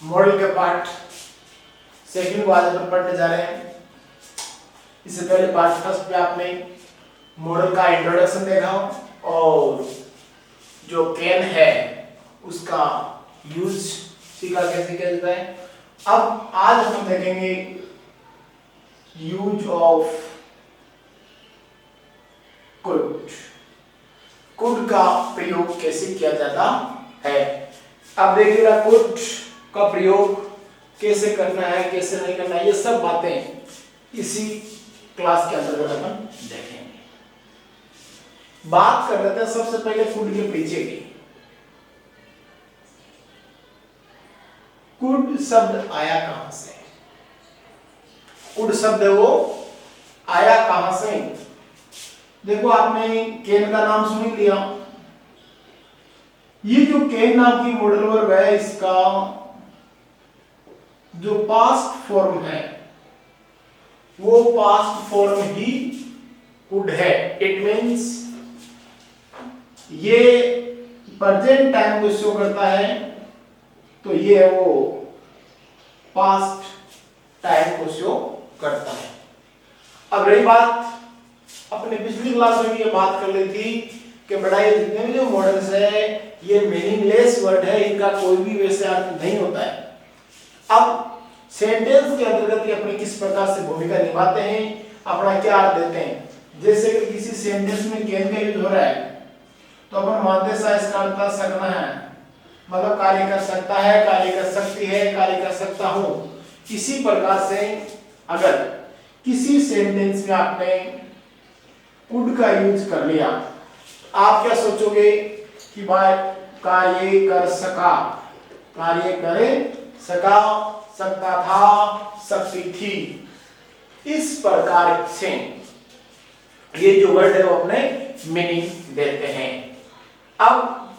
Model के part second को आज अपन पढ़ने जा रहे हैं। इससे पहले पार्ट फर्स्ट में आपने मॉडल का इंट्रोडक्शन देखा और जो कैन है उसका यूज सीखा कैसे किया जाता है। अब आज हम देखेंगे यूज ऑफ कुड। कुड का प्रयोग कैसे किया जाता है। अब देखिएगा कुड का प्रयोग कैसे करना है कैसे नहीं करना है, ये सब बातें इसी क्लास के अंतर्गत अपन देखेंगे। बात कर लेते हैं सबसे पहले कुड के पीछे की। कुड शब्द आया कहां से? कुड शब्द है वो आया कहां से? देखो आपने केन का नाम सुन ही लिया। ये जो केन नाम की मॉडल वर्ब है इसका जो पास्ट फॉर्म है वो पास्ट फॉर्म ही कुड है। इट मीन्स ये प्रेजेंट टाइम को शो करता है तो ये वो पास्ट टाइम को शो करता है। अब रही बात, अपने पिछली क्लास में भी ये बात कर ली थी कि बड़ा ये जितने भी जो मॉडल्स है ये मीनिंगलेस वर्ड है, इनका कोई भी वैसे अर्थ नहीं होता है। अब सेंटेंस के अंतर्गत ये अपनी किस प्रकार से भूमिका निभाते हैं, अपना क्या अर्थ देते हैं। जैसे कि किसी सेंटेंस में कैन का यूज हो रहा है तो अपन मानते सा इसका अर्थ कर सकना है, मतलब कार्य कर सकता है, कार्य कर सकती है, कार्य कर सकता हूं। इसी प्रकार से अगर किसी सेंटेंस में आपने कुड का यूज कर लिया, आप क्या सोचोगे कि भाई कार्य कर सका, कार्य करे सका, सकता था, सकती थी। इस प्रकार से ये जो वर्ड है वो अपने मीनिंग देते हैं। अब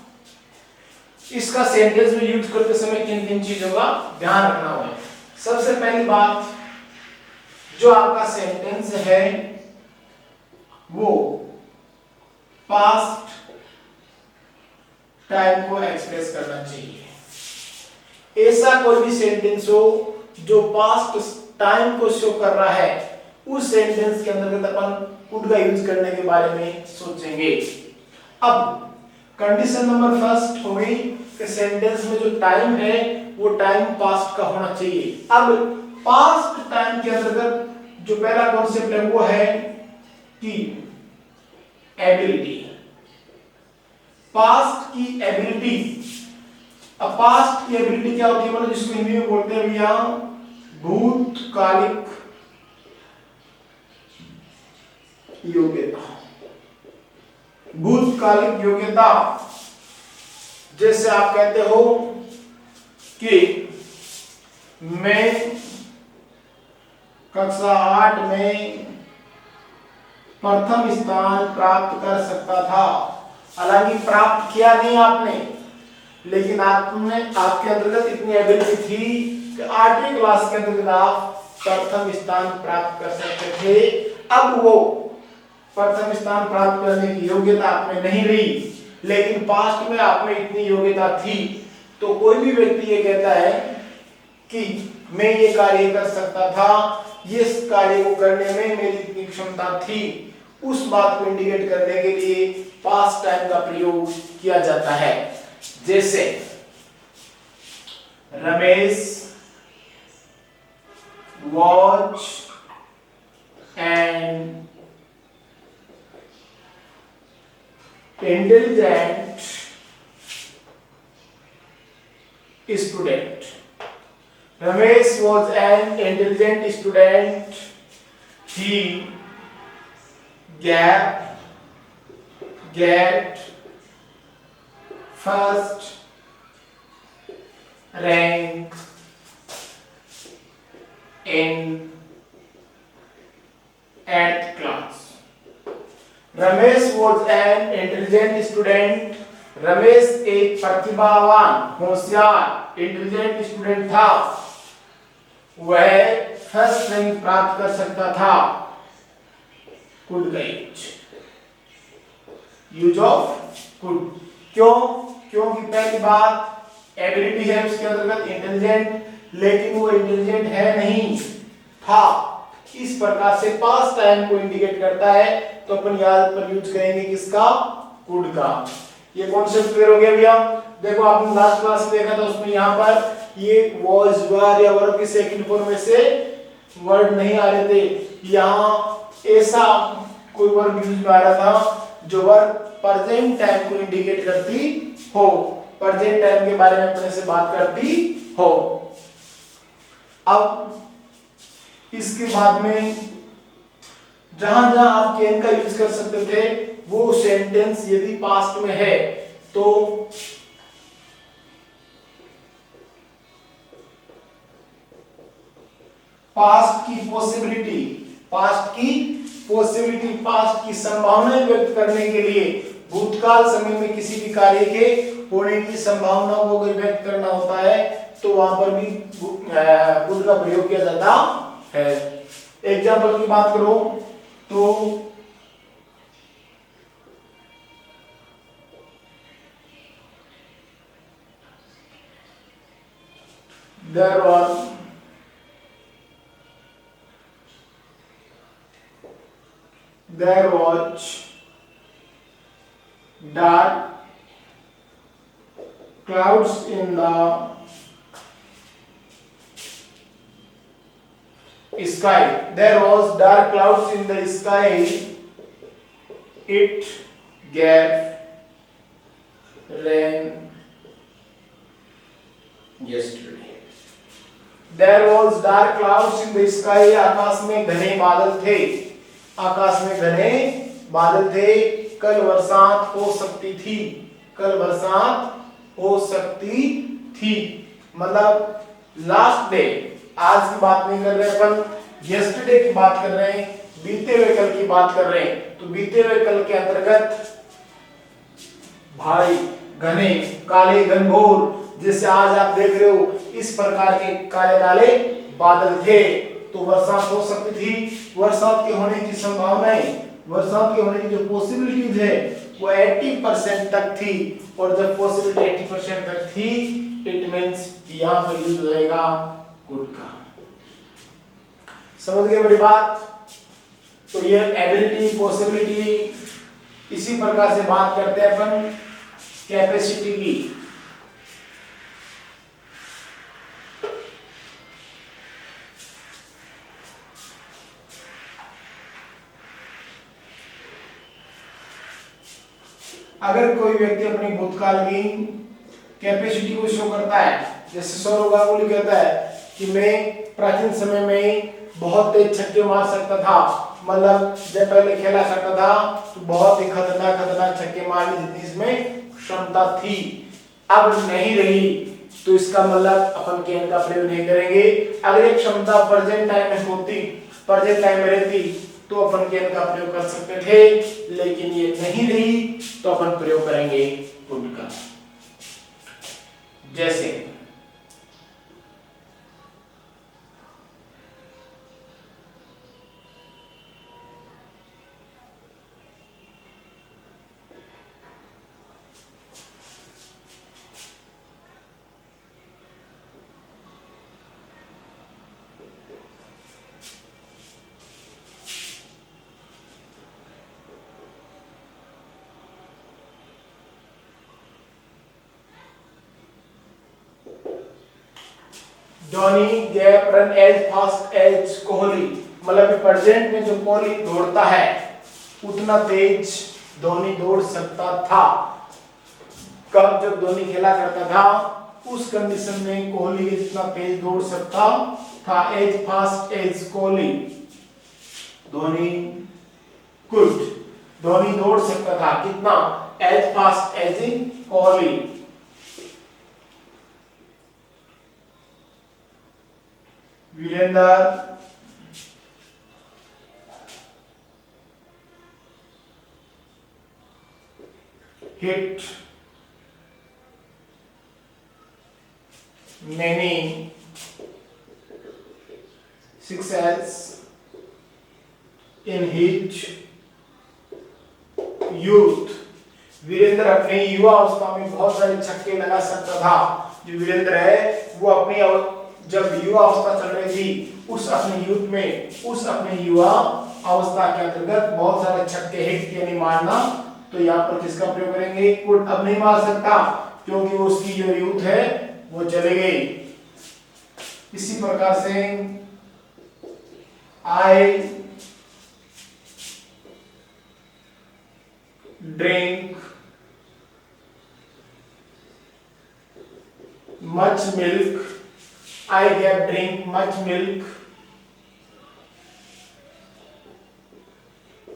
इसका सेंटेंस में यूज करते समय किन किन चीजों का ध्यान रखना होगा। सबसे पहली बात, जो आपका सेंटेंस है वो पास्ट टाइम को एक्सप्रेस करना चाहिए। ऐसा कोई भी सेंटेंस हो जो पास्ट टाइम को शो कर रहा है, उस सेंटेंस के अंतर्गत अपन कुड का यूज करने के बारे में सोचेंगे। अब कंडीशन नंबर फर्स्ट हो गई कि सेंटेंस में जो टाइम है वो टाइम पास्ट का होना चाहिए। अब पास्ट टाइम के अंतर्गत जो पहला कॉन्सेप्ट है वो है कि एबिलिटी, पास्ट की एबिलिटी। अब पास्ट की एबिलिटी क्या होती है, मतलब जिसको हिंदी में बोलते हैं भैया भूतकालिक योग्यता। भूतकालिक योग्यता, जैसे आप कहते हो कि मैं कक्षा 8 में प्रथम स्थान प्राप्त कर सकता था। हालांकि प्राप्त किया नहीं आपने, लेकिन आपने आपके अंतर्गत इतनी एबिलिटी थी कि 8वीं क्लास के अंतर्गत आप प्रथम स्थान प्राप्त कर सकते थे। अब वो प्रथम स्थान प्राप्त करने की योग्यता आप में नहीं रही, लेकिन पास्ट में आप में इतनी योग्यता थी। तो कोई भी व्यक्ति ये कहता है कि मैं ये कार्य कर सकता था, ये कार्य को करने में मेरी इतनी क्षमता थी, उस बात को इंडिकेट करने के लिए पास्ट टाइम का प्रयोग किया जाता है। जैसे Ramesh watch and intelligent student. Ramesh was an intelligent student. He get first rank in 8th class. Ramesh was an intelligent student. Ramesh एक प्रतिभावान, होशियार, इंटेलिजेंट स्टूडेंट था। वह फर्स्ट रैंक प्राप्त कर सकता था। कुड का यूज ऑफ कुड। क्यों? क्योंकि पहली बात एबिलिटी है उसके अंतर्गत इंटेलिजेंट, लेकिन वो इंटेलिजेंट है नहीं था। इस प्रकार से पास्ट टाइम को इंडिकेट करता है, तो अपन याद पर यूज करेंगे किसका, कुड का। ये कॉन्सेप्ट क्लियर हो गया भैया। देखो आपने लास्ट क्लास में देखा था, उसमें यहाँ पर ये वाज वर या वर्ब के सेकंड फॉर्म में से वर्ड नहीं आ रहे थे, यहाँ ऐसा कोई वर्ब यूज में आ रहा था जो वर्ब प्रेजेंट टाइम को इंडिकेट करती हो, प्रेजेंट टाइम के बारे में अपने से बात करती हो। अब इसके बाद में जहां जहां आप कैन का यूज कर सकते थे, वो सेंटेंस यदि पास्ट में है तो पास्ट की पॉसिबिलिटी, पास्ट की संभावनाएं व्यक्त करने के लिए, भूतकाल समय में किसी भी कार्य के होने की संभावना को अगर व्यक्त करना होता है तो वहां पर भी कुड का प्रयोग किया जाता है। एग्जाम्पल की बात करो तो there was dark clouds in the sky. There was dark clouds in the sky. It gave rain yesterday. There was dark clouds in the sky. आकाश में घने बादल थे, आकाश में घने बादल थे, कल बरसात हो सकती थी, कल बरसात हो सकती थी। मतलब लास्ट डे, आज की बात नहीं कर रहे अपन, यस्टरडे की बात कर रहे हैं, बीते हुए कल की बात कर रहे हैं। तो बीते हुए कल के अंतर्गत भारी घने काले घनघोर, जैसे आज आप देख रहे हो इस प्रकार के काले काले बादल थे, तो वर्षात हो सकती थी। वर्षात के होने की संभावनाएं, वर्षात के होने की जो पॉसिबिलिटीज है वो 80% तक थी, और जब पॉसिबिलिटी 80% तक थी, इट मींस यहां पर यूज होएगा कुड का। समझ गए मेरी बात? तो ये एबिलिटी, पॉसिबिलिटी, इसी प्रकार से बात करते हैं अपन कैपेसिटी की। अगर कोई व्यक्ति अपनी भूतकाल की कैपेसिटी को शो करता है, जैसे सौरव गांगुली कहता है कि मैं प्राचीन समय में बहुत तेज छक्के मार सकता था, मतलब जब पहले खेला करता था तो बहुत ही खतरनाक छक्के मारने जितनी इसमें क्षमता थी, अब नहीं रही, तो इसका मतलब अपन कैन का प्रयोग नहीं करेंगे। अगर एक क्षमता प्रेजेंट टाइम में होती, प्रेजेंट टाइम में रहती, तो अपन कैन का प्रयोग कर सकते थे, लेकिन ये नहीं रही, तो अपन प्रयोग करेंगे कुड का। जैसे Dhoni gave run as fast as Kohli, मतलब प्रेजेंट में जो कोहली दौड़ता है उतना तेज धोनी दौड़ सकता था। कब? जब धोनी खेला करता था, उस कंडीशन में कोहली जितना तेज दौड़ सकता था, as fast as Kohli, Dhoni could, Dhoni दौड़ सकता था कितना? as fast as Kohli. Virendra hit many sixes in his youth। Virendra अपने युवा अवस्था में बहुत सारे छक्के लगा सकता था, जो वीरेंद्र है वो अपनी जब युवा अवस्था चल रही थी उस अपने युवा अवस्था के अंतर्गत बहुत सारे छक्के हिट यानी मारना, तो यहाँ पर किसका प्रयोग करेंगे? कुड। अब नहीं मार सकता क्योंकि उसकी जो यूथ है वो चले गई। इसी प्रकार से I drink much milk, I have drink much milk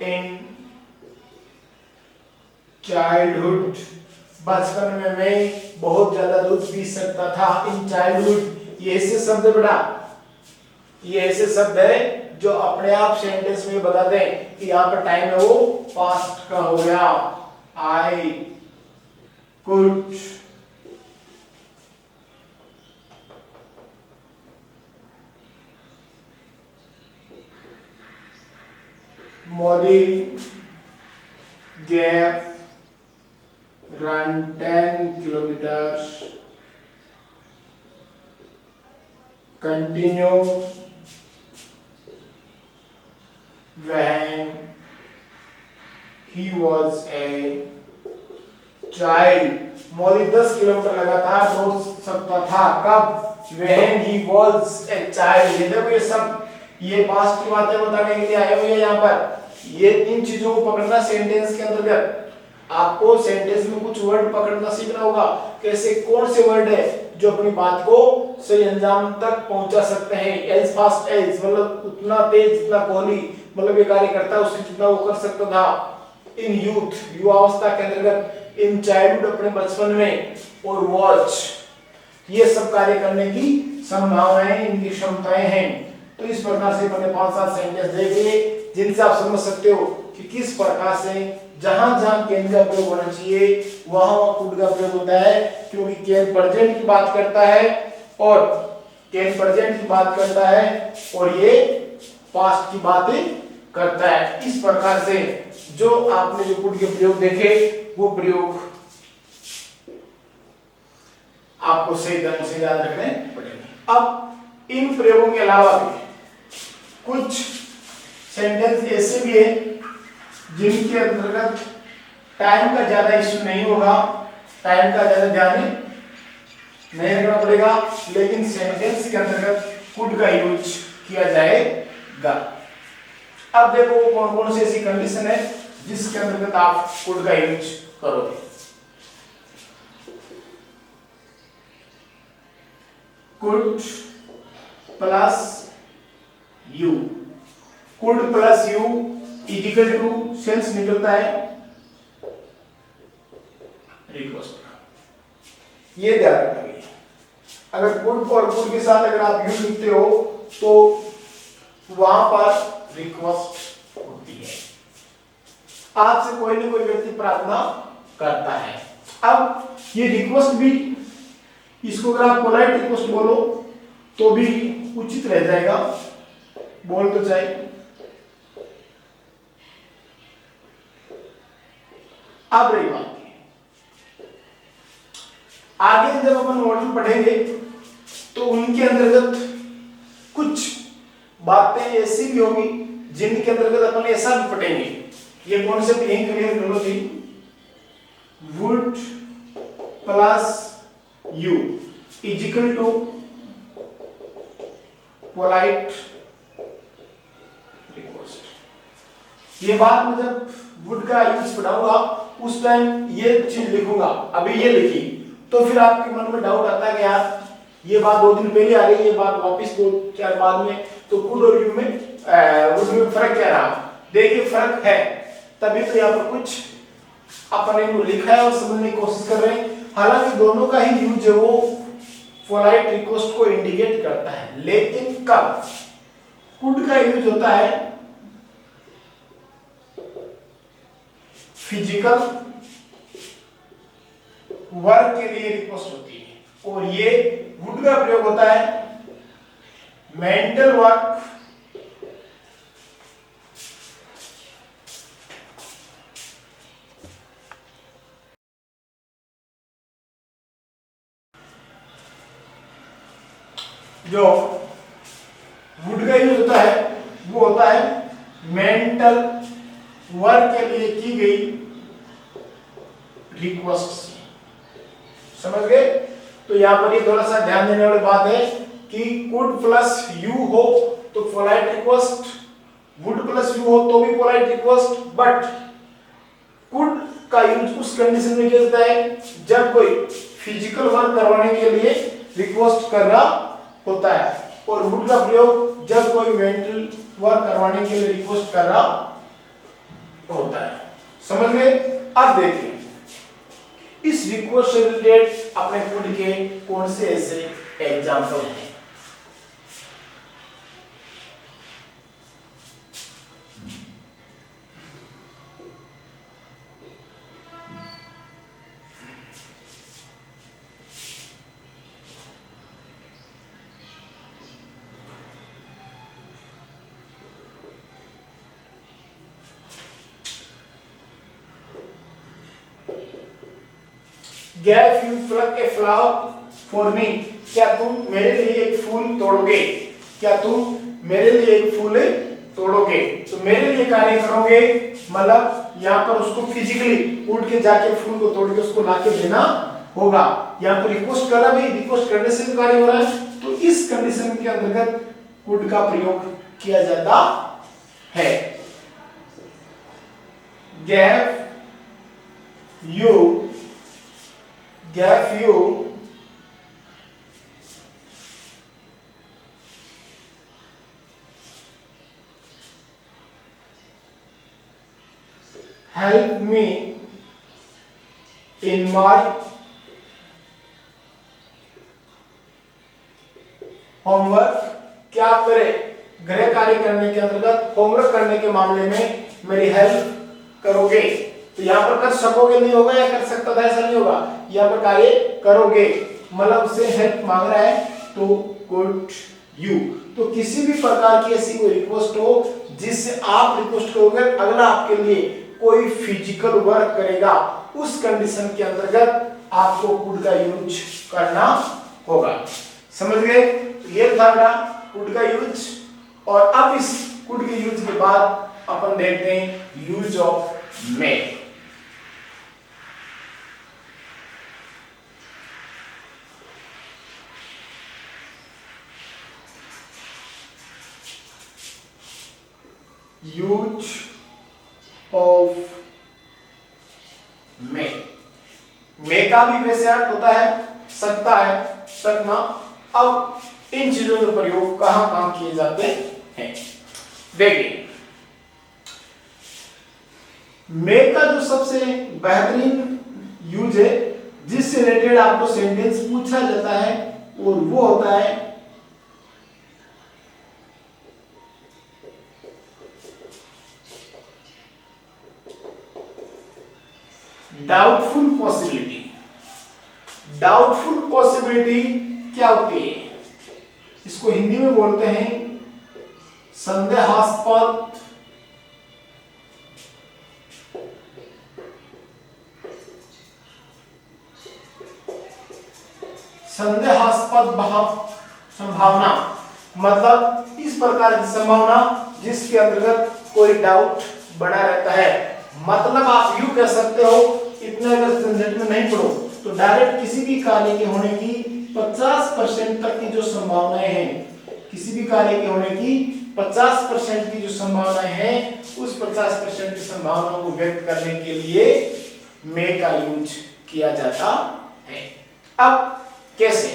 in childhood, बचपन में मैं बहुत ज्यादा दूध पी सकता था। इन चाइल्डहुड, ये ऐसे शब्द है बेटा, ये ऐसे शब्द है जो अपने आप सेंटेंस में बता दें कि यहाँ पर टाइम है वो पास्ट का हो गया। I could Modi gave run 10 kilometers, continue when he was a child. Modi 10 kilometre लगातार दौड़ सकता था। कब? when he was a child। ये देखो ये सब ये पास्ट की बातें बताने के लिए आए हुए हैं यहाँ पर। ये इन चीजों को पकड़ना सेंटेंस के अंतर्गत, आपको सेंटेंस में कुछ वर्ड पकड़ना सीखना होगा। कैसे, कौन से वर्ड है जो अपनी बात को सही अंजाम तक पहुंचा सकते हैं। एज फास्ट एज मतलब उतना तेज जितना कोहली मतलब ये कार्य करता है उससे जितना वो कर सकता था। इन यूथ युवा अवस्था के अंतर्गत, इन चाइल्डहुड अपने बचपन में, और वॉच ये सब कार्य करने की संभावनाएं, इनकी क्षमताएं हैं। तो इस प्रकार से मैंने 5-7 सेंटेंस देख लिए जिनसे आप समझ सकते हो कि किस प्रकार से जहां जहां कैन का प्रयोग होना चाहिए वहां कुड का प्रयोग होता है, क्योंकि कैन प्रेजेंट की बात करता है और कैन प्रेजेंट की बात करता है और ये पास्ट की बातें करता है। इस प्रकार से जो आपने जो कुड के प्रयोग देखे वो प्रयोग आपको सही ढंग से याद रखने पड़ेंगे। अब इन प्रयोगों के अलावा भी कुछ सेंटेंस ऐसे भी है जिनके अंतर्गत टाइम का ज्यादा इश्यू नहीं होगा, टाइम का ज्यादा ध्यान नहीं रखना पड़ेगा, लेकिन सेंटेंस के अंतर्गत कुड का यूज किया जाएगा। अब देखो कौन कौन सी ऐसी कंडीशन है जिसके अंतर्गत आप कुड का यूज करोगे। Could plus you, could plus you is equal to sense निकलता है रिक्वेस्ट। ये ध्यान रखना है, अगर कुड और कुड के साथ अगर आप यू लिखते हो तो वहां पर रिक्वेस्ट होती है, आपसे कोई ना कोई व्यक्ति प्रार्थना करता है। अब ये रिक्वेस्ट भी, इसको अगर आप पोलाइट रिक्वेस्ट बोलो तो भी उचित रह जाएगा, बोल तो चाहिए। अब रही बात आगे जब अपन मॉडल पढ़ेंगे तो उनके अंतर्गत कुछ बातें ऐसी भी होंगी जिनके अंतर्गत अपन ऐसा भी पढ़ेंगे। ये कॉन्सेप्ट यही क्लियर करो थी, would plus you is equal to polite request. ये बात मैं जब वुड का यूज पढ़ाऊंगा उस टाइम ये चीज लिखूंगा, अभी ये लिखी तो फिर आपके मन में डाउट आता है कि यार ये बात 2 दिन पहले आ गई, ये बात वापस 2-4 बाद में, तो कुड और यू में वुड में फर्क क्या रहा। देखिए फर्क है, तभी तो यहाँ पर कुछ अपने को लिखा है और समझने की कोशिश कर रहे हैं। हालांकि दोनों का ही यूज है वो पोलाइट रिक्वेस्ट को इंडिकेट करता है, लेकिन कब कुड का यूज होता है फिजिकल वर्क के लिए रिक्वेस्ट होती है, और ये वुड का प्रयोग होता है मेंटल वर्क जो वुड का यूज होता है वो होता है मेंटल वर्क के लिए की गई रिक्वेस्ट। समझ गए? तो यहां पर ये थोड़ा सा ध्यान देने वाली बात है कि कुड प्लस यू हो तो polite request, would plus you हो तो भी पोलाइट रिक्वेस्ट, बट कुड का यूज उस कंडीशन में किया जाता है जब कोई फिजिकल वर्क करवाने के लिए रिक्वेस्ट कर रहा होता है, और वुड का प्रयोग जब कोई मेंटल वर्क करवाने के लिए रिक्वेस्ट कर रहा होता है। समझ गए? अब देखिए इस रिक्वेस्ट से रिलेटेड अपने कुड के कौन से ऐसे एग्जाम्पल हैं। If you pluck a flower for me, क्या तुम मेरे लिए एक फूल तोड़ोगे? क्या तुम मेरे लिए एक फूल तोड़ोगे? तो मेरे लिए कार्य करोगे मतलब यहाँ पर उसको फिजिकली उठ के जाके फूल को तोड़ के उसको लाके देना होगा। यहाँ पर रिक्वेस्ट कर रहा भी, रिक्वेस्ट करने से भी कार्य हो रहा है, तो इस कंडीशन के अंतर्गत कुड का प्रयोग किया जाता है। Gave you help me in my homework, क्या करे? गृह कार्य करने के अंतर्गत होमवर्क करने के मामले में मेरी हेल्प करोगे। तो यहाँ पर कर सकोगे नहीं होगा, या कर सकता था ऐसा नहीं होगा, यहाँ पर कार्य करोगे मतलब उससे हेल्प मांग रहा है तो कुड यू। तो किसी भी प्रकार की ऐसी कोई रिक्वेस्ट हो जिससे आप रिक्वेस्ट करोगे अगला आपके लिए कोई फिजिकल वर्क करेगा, उस कंडीशन के अंतर्गत आपको कुड का यूज करना होगा। समझ गए? ये था कुड का यूज। और अब इस कुड के यूज के बाद अपन देखते हैं use of make. Use of may. May का भी वैसे अर्थ होता है सकता है, सकना। अब इन चीजों के प्रयोग कहां कहां किए जाते हैं देखिए। मे का जो सबसे बेहतरीन यूज है जिससे रिलेटेड आपको सेंटेंस पूछा जाता है और वो होता है डाउटफुल पॉसिबिलिटी। डाउटफुल पॉसिबिलिटी क्या होती है? इसको हिंदी में बोलते हैं संदेहास्पद संभावना। मतलब इस प्रकार की संभावना जिसके अंतर्गत कोई डाउट बना रहता है। मतलब आप यूं कह सकते हो, इतने अगर झंझट में नहीं पड़ो तो डायरेक्ट किसी भी कार्य के होने की 50% तक की जो संभावनाएं हैं, किसी भी कार्य के होने की 50% की जो संभावनाएं हैं, उस 50% की संभावनाओं को व्यक्त करने के लिए मे का यूज किया जाता है। अब कैसे?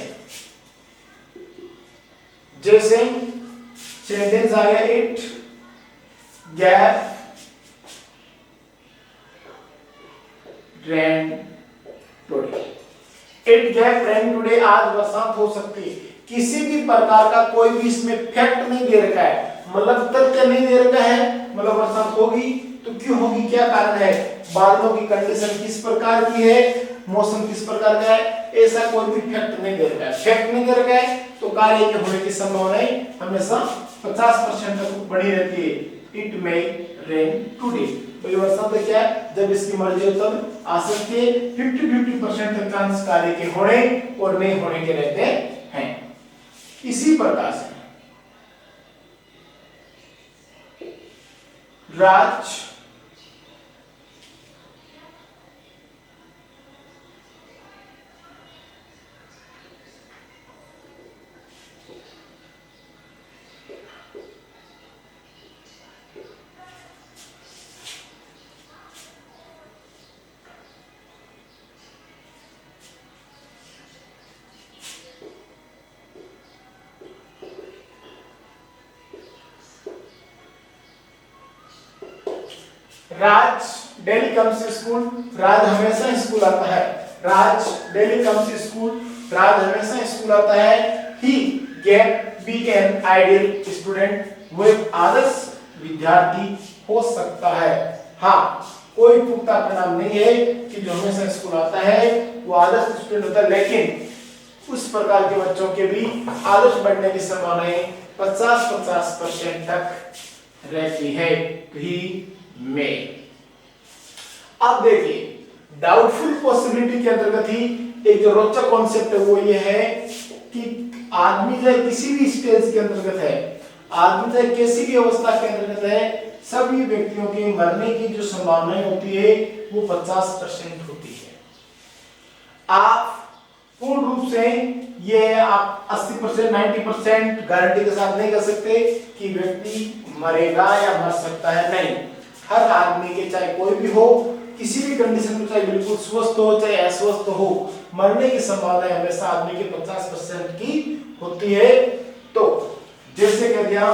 जैसे सेंटेंस आ गया, it gap rain today. It gap rain today, आज बरसात हो सकती है। किसी भी प्रकार का कोई भी इसमें फैक्ट नहीं दे रखा है, मतलब तथ्य नहीं दे रखा है, मतलब बरसात होगी तो क्यों होगी, क्या कारण है, बादलों की कंडीशन किस प्रकार की है, मौसम किस प्रकार का है, ऐसा कोई भी फैक्ट नहीं दे रखा है। फैक्ट नहीं दे रखा है तो कार्य के होने की संभावनाएं हमेशा 50% तक बनी रहती है। इट मे रेन टुडे, तो बरसात क्या है, जब इसकी मर्जी हो तब आ सकती है। 50-50% तक चांस कार्य के होने और नहीं होने के रहते हैं। इसी प्रकार से Raj Raj daily comes school, Raj हमेशा स्कूल आता है। Raj daily comes school, Raj हमेशा स्कूल आता है। He get be an ideal student, वो एक आदर्श विद्यार्थी हो सकता है। हाँ, कोई पुख्ता परिणाम नहीं है कि जो हमेशा स्कूल आता है वो आदर्श स्टूडेंट होता है, लेकिन उस प्रकार के बच्चों के भी आदर्श बनने की संभावनाएं 50-50% तक रहती है। ही में अब देखिए, डाउटफुल पॉसिबिलिटी के अंतर्गत ही एक जो रोचक कॉन्सेप्ट है वो ये है कि आदमी जो किसी भी स्टेज के अंतर्गत है, आदमी जो किसी भी अवस्था के अंतर्गत है, सभी व्यक्तियों के मरने की जो संभावनाएं होती है वो 50% होती है। आप पूर्ण रूप से ये आप 80% 90% गारंटी के साथ नहीं कर सकते कि व्यक्ति मरेगा या मर सकता है, नहीं। हर आदमी के, चाहे कोई भी हो, किसी भी कंडीशन में, चाहे बिल्कुल स्वस्थ हो चाहे अस्वस्थ हो, मरने की संभावना हमेशा आदमी के 50% की होती है। तो जैसे कह दिया,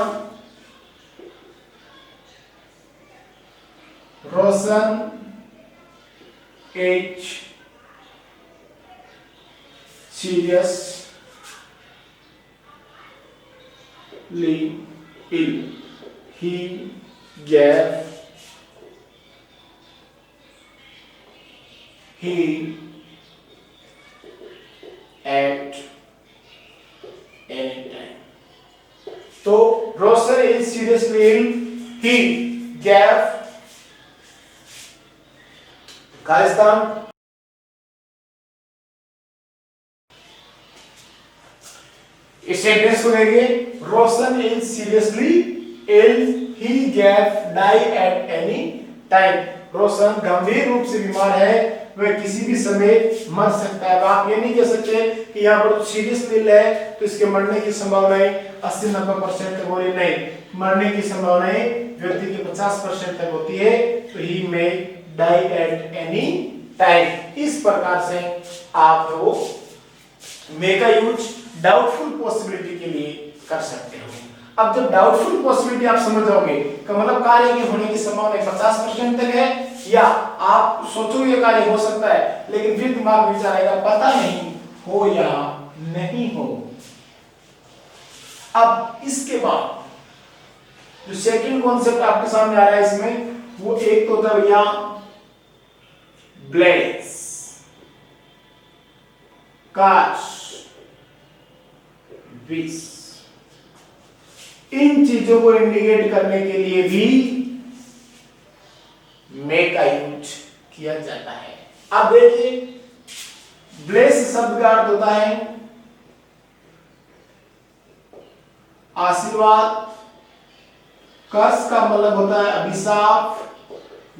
रोशन H seriously ill. He gave at any time. तो रोशन is seriously ill. He gave Khalistan इस सेंटेंस को देखिए, Roshan is seriously ill, he gave die at any time. Roshan गंभीर रूप से बीमार है, वह किसी भी समय मर सकता है। आप ये नहीं कह सकते कि यहाँ पर सीरियसली इल है तो इसके मरने की संभावनाएं 80-90% तक हो रही, नहीं। मरने की संभावनाएं व्यक्ति की 50% तक होती है। तो he may die at any time. इस प्रकार से आप वो मे का यूज डाउटफुल पॉसिबिलिटी के लिए कर सकते हो। अब जब डाउटफुल पॉसिबिलिटी आप समझ जाओगे का मतलब कार्य के होने की संभावना 50% तक है, या आप सोचो ये कार्य हो सकता है, लेकिन फिर दिमाग विचार आएगा पता नहीं हो या नहीं हो। अब इसके बाद जो सेकंड कॉन्सेप्ट आपके सामने आ रहा है इसमें, वो एक तो होता है भैया ब्लेस, काश, विश। इन चीजों को इंडिकेट करने के लिए भी मे का यूज किया जाता है। अब देखिए, ब्लेस शब्द का अर्थ होता है आशीर्वाद, कर्स का मतलब होता है अभिशाप,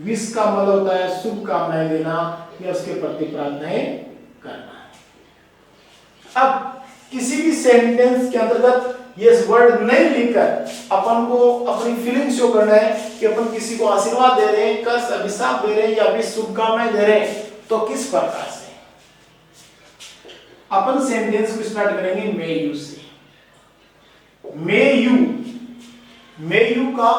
विश का मतलब होता है शुभकामनाएं देना या उसके प्रति प्रार्थनाएं करना। अब किसी भी सेंटेंस के अंतर्गत ये वर्ड नहीं लिखकर अपन को अपनी फीलिंग शो करना है कि अपन किसी को आशीर्वाद दे रहे हैं, कर्स अभिशाप दे रहे हैं या भी शुभकामनाएं दे रहे हैं, तो किस प्रकार से अपन सेंटेंस को स्टार्ट करेंगे मे यू से। मे यू का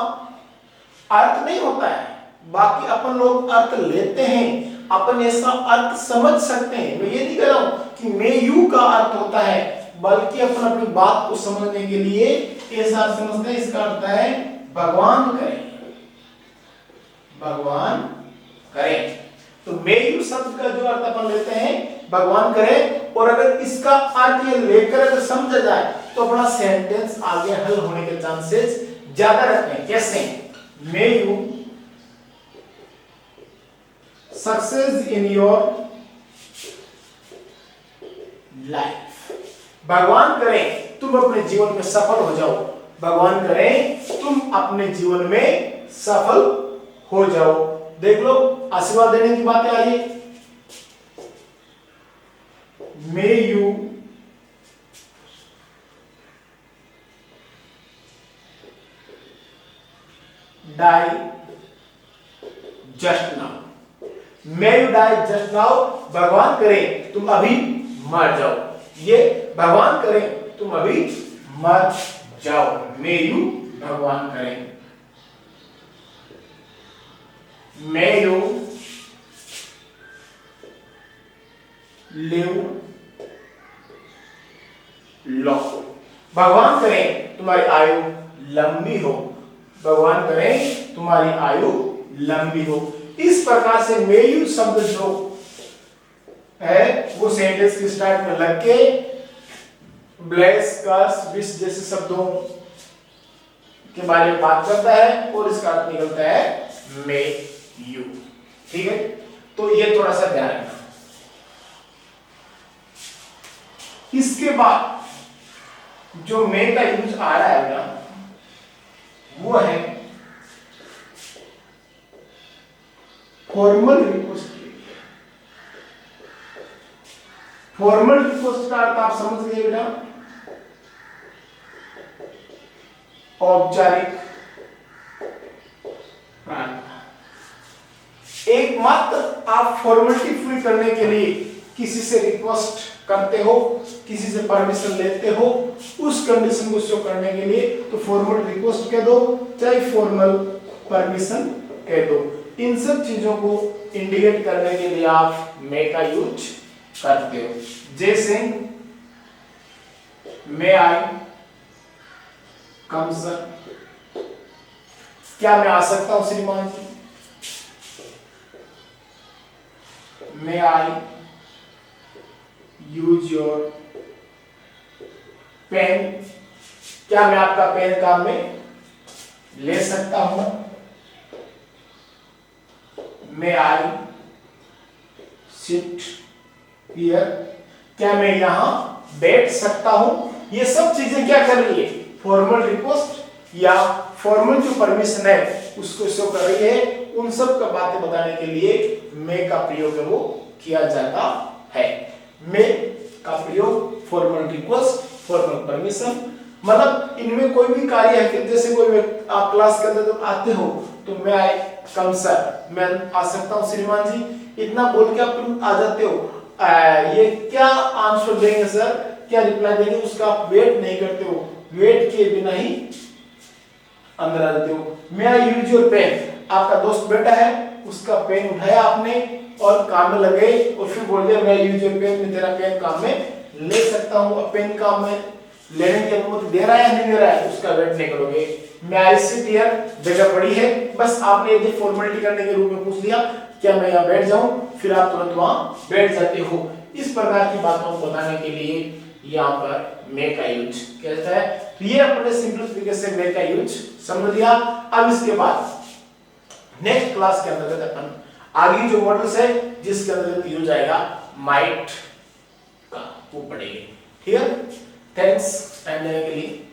अर्थ नहीं होता है, बाकी अपन लोग अर्थ लेते हैं, अपन ऐसा अर्थ समझ सकते हैं। मैं ये नहीं कह रहा हूं कि मे यू का अर्थ होता है, बल्कि अपन अपनी बात को समझने के लिए ऐसा समझते हैं, इसका अर्थ है भगवान करें, भगवान करें। तो मे यू शब्द का जो अर्थ अपन लेते हैं भगवान करें, और अगर इसका अर्थ ये लेकर अगर समझा जाए तो अपना सेंटेंस आगे हल होने के चांसेस ज्यादा रहते हैं। कैसे? May you success in your life, भगवान करे तुम अपने जीवन में सफल हो जाओ, भगवान करे तुम अपने जीवन में सफल हो जाओ। देख लो आशीर्वाद देने की बातें आ रही, may you die just now, may you die just now, भगवान करे तुम अभी मर जाओ, ये भगवान करे तुम अभी मर जाओ, मे यू भगवान करे, मे यू लिव लॉन्ग, भगवान करे तुम्हारी आयु लंबी हो, भगवान करे तुम्हारी आयु लंबी हो। इस प्रकार से मे यू शब्द जो है वो सेंटेंस के स्टार्ट में लग के ब्लेस, कर्स, विश जैसे शब्दों के बारे में बात करता है और इसका अर्थ निकलता है मे यू। ठीक है, तो ये थोड़ा सा ध्यान रखना। इसके बाद जो मे का यूज आ रहा है ना वो है फॉर्मल रिक्वेस्ट। फॉर्मल रिक्वेस्ट का अर्थ आप समझ गए बेटा, औपचारिक प्रार्थना। एकमात्र आप फॉर्मेलिटी पूरी करने के लिए किसी से रिक्वेस्ट करते हो, किसी से परमिशन लेते हो, उस कंडीशन को शो करने के लिए तो फॉर्मल रिक्वेस्ट कह दो, चाहे फॉर्मल परमिशन कह दो। इन सब चीजों को इंडिकेट करने के लिए आप मे का यूज करते हो। जैसे मे आई कम सर, क्या मैं आ सकता हूं श्रीमान जी? मे आई यूज योर पेन, क्या मैं आपका पेन काम में ले सकता हूं? मे आई सिट हियर, क्या मैं यहां बैठ सकता हूं? ये सब चीजें क्या कर रही है? फॉर्मल रिक्वेस्ट या फॉर्मल जो परमिशन है उसको शो कर रही है। उन सब का बातें बताने के लिए मे का प्रयोग है वो किया जाता है। मे का प्रयोग फॉर्मल रिक्वेस्ट, फॉर्मल परमिशन, मतलब इनमें कोई भी कार्य है कि जैसे कोई आप क्लास के अंदर जब आते हो तो मैं आई कम सर, मैं आ सकता हूं श्रीमान जी, इतना बोल के आप आ जाते हो। ये क्या आंसर देंगे सर, क्या रिप्लाई देंगे, उसका आप वेट नहीं करते हो, वेट किए बिना ही अंदर आ जाते हो। मैं आई यूज योर पेन, आपका दोस्त बैठा है, उसका पेन उठाया आपने और काम में लगे और फिर बोल दिया मैं यूज योर पेन, मैं तेरा पेन काम में ले सकता हूं। पेन काम में लेने की अनुमति दे रहा है या नहीं दे रहा है, उसका वेट नहीं करोगे। मैं आई सिट हियर, जगह पड़ी है, बस आपने ये फॉर्मेलिटी करने के रूप में पूछ लिया क्या मैं यहाँ बैठ जाऊं, फिर आप तुरंत वहां बैठ जाते हो। इस प्रकार की बातों को बताने के लिए यहाँ पर मे का यूज कहता है। तो ये अपने सिंपलिफिकेशन से मे का यूज समझ लिया। अब इसके बाद नेक्स्ट क्लास के अंतर्गत अपन आगे जो मॉडल्स है जिसके अंतर्गत यूज आएगा माइट का, वो पढ़ेंगे। ठीक है, थैंक्स टाइम देने के लिए।